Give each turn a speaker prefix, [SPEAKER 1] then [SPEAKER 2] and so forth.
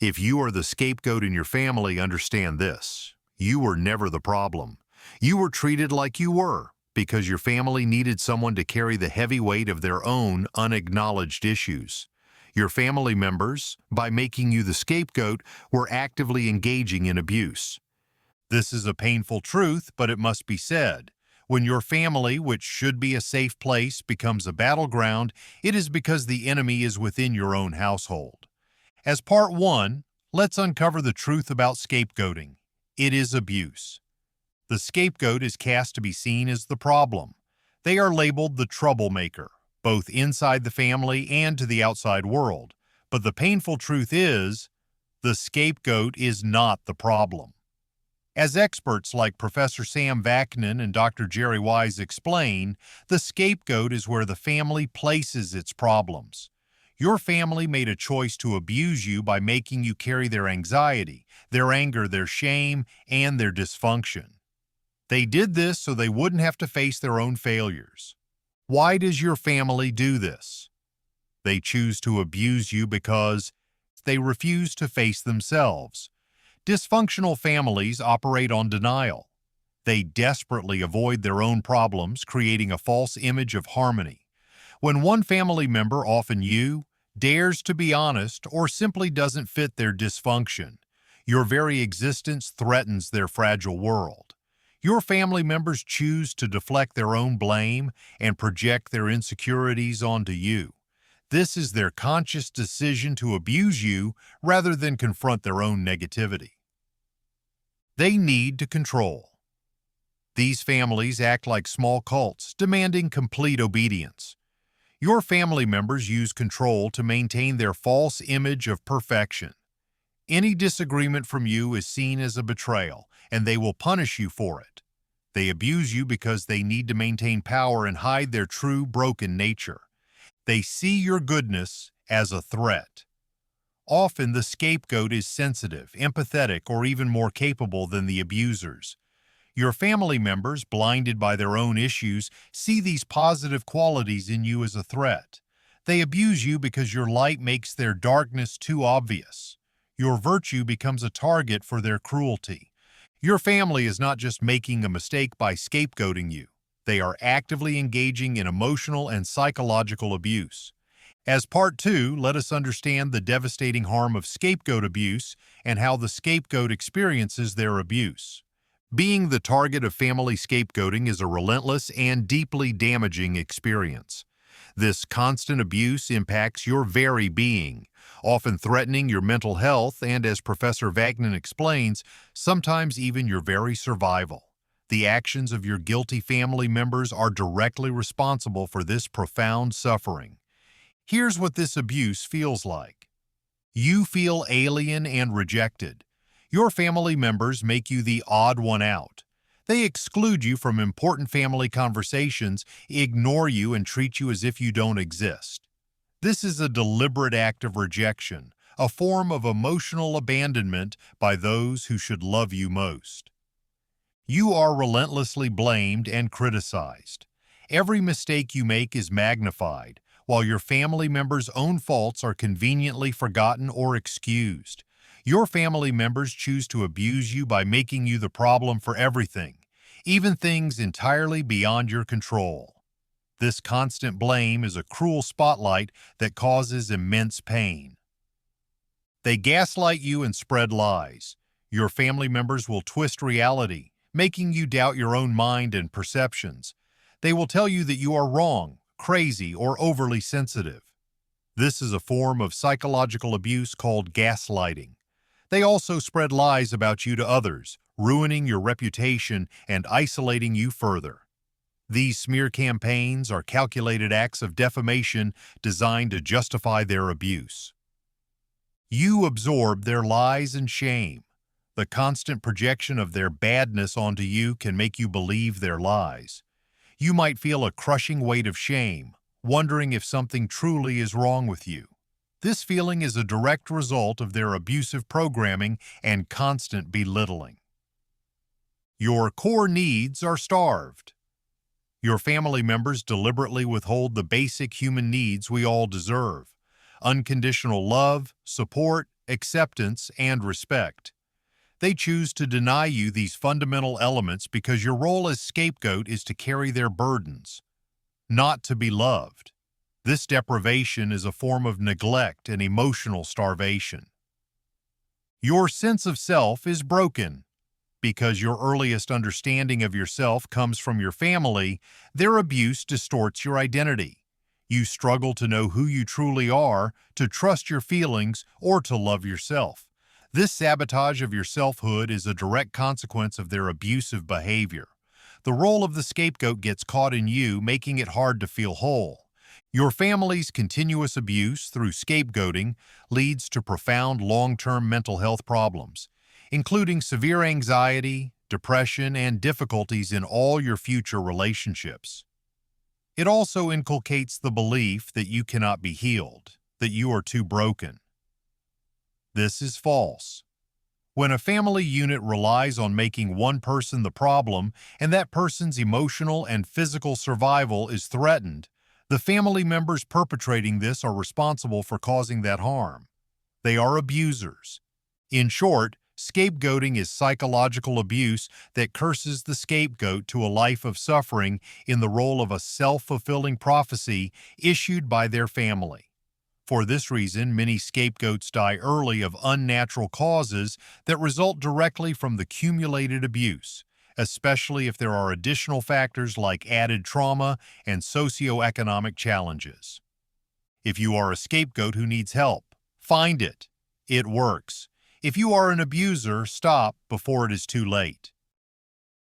[SPEAKER 1] If you are the scapegoat in your family, understand this. You were never the problem. You were treated like you were because your family needed someone to carry the heavy weight of their own unacknowledged issues. Your family members, by making you the scapegoat, were actively engaging in abuse. This is a painful truth, but it must be said. When your family, which should be a safe place, becomes a battleground, it is because the enemy is within your own household. As part 1, let's uncover the truth about scapegoating. It is abuse. The scapegoat is cast to be seen as the problem. They are labeled the troublemaker, both inside the family and to the outside world. But the painful truth is, the scapegoat is not the problem. As experts like Professor Sam Vaknin and Dr. Jerry Wise explain, the scapegoat is where the family places its problems. Your family made a choice to abuse you by making you carry their anxiety, their anger, their shame, and their dysfunction. They did this so they wouldn't have to face their own failures. Why does your family do this? They choose to abuse you because they refuse to face themselves. Dysfunctional families operate on denial. They desperately avoid their own problems, creating a false image of harmony. When one family member, often you, dares to be honest or simply doesn't fit their dysfunction, your very existence threatens their fragile world. Your family members choose to deflect their own blame and project their insecurities onto you. This is their conscious decision to abuse you rather than confront their own negativity. They need to control. These families act like small cults, demanding complete obedience. Your family members use control to maintain their false image of perfection. Any disagreement from you is seen as a betrayal, and they will punish you for it. They abuse you because they need to maintain power and hide their true broken nature. They see your goodness as a threat. Often the scapegoat is sensitive, empathetic, or even more capable than the abusers. Your family members, blinded by their own issues, see these positive qualities in you as a threat. They abuse you because your light makes their darkness too obvious. Your virtue becomes a target for their cruelty. Your family is not just making a mistake by scapegoating you. They are actively engaging in emotional and psychological abuse. As part 2, let us understand the devastating harm of scapegoat abuse and how the scapegoat experiences their abuse. Being the target of family scapegoating is a relentless and deeply damaging experience. This constant abuse impacts your very being, often threatening your mental health and, as Professor Vaknin explains, sometimes even your very survival. The actions of your guilty family members are directly responsible for this profound suffering. Here's what this abuse feels like. You feel alien and rejected. Your family members make you the odd one out. They exclude you from important family conversations, ignore you, and treat you as if you don't exist. This is a deliberate act of rejection, a form of emotional abandonment by those who should love you most. You are relentlessly blamed and criticized. Every mistake you make is magnified, while your family members' own faults are conveniently forgotten or excused. Your family members choose to abuse you by making you the problem for everything, even things entirely beyond your control. This constant blame is a cruel spotlight that causes immense pain. They gaslight you and spread lies. Your family members will twist reality, making you doubt your own mind and perceptions. They will tell you that you are wrong, crazy, or overly sensitive. This is a form of psychological abuse called gaslighting. They also spread lies about you to others, ruining your reputation and isolating you further. These smear campaigns are calculated acts of defamation designed to justify their abuse. You absorb their lies and shame. The constant projection of their badness onto you can make you believe their lies. You might feel a crushing weight of shame, wondering if something truly is wrong with you. This feeling is a direct result of their abusive programming and constant belittling. Your core needs are starved. Your family members deliberately withhold the basic human needs we all deserve. unconditional love, support, acceptance, and respect. They choose to deny you these fundamental elements because your role as scapegoat is to carry their burdens, not to be loved. This deprivation is a form of neglect and emotional starvation. Your sense of self is broken. Because your earliest understanding of yourself comes from your family, their abuse distorts your identity. You struggle to know who you truly are, to trust your feelings, or to love yourself. This sabotage of your selfhood is a direct consequence of their abusive behavior. The role of the scapegoat gets caught in you, making it hard to feel whole. Your family's continuous abuse through scapegoating leads to profound long-term mental health problems, including severe anxiety, depression, and difficulties in all your future relationships. It also inculcates the belief that you cannot be healed, that you are too broken. This is false. When a family unit relies on making one person the problem and that person's emotional and physical survival is threatened, the family members perpetrating this are responsible for causing that harm. They are abusers. In short, scapegoating is psychological abuse that curses the scapegoat to a life of suffering in the role of a self-fulfilling prophecy issued by their family. For this reason, many scapegoats die early of unnatural causes that result directly from the accumulated abuse, especially if there are additional factors like added trauma and socioeconomic challenges. If you are a scapegoat who needs help, find it. It works. If you are an abuser, stop before it is too late.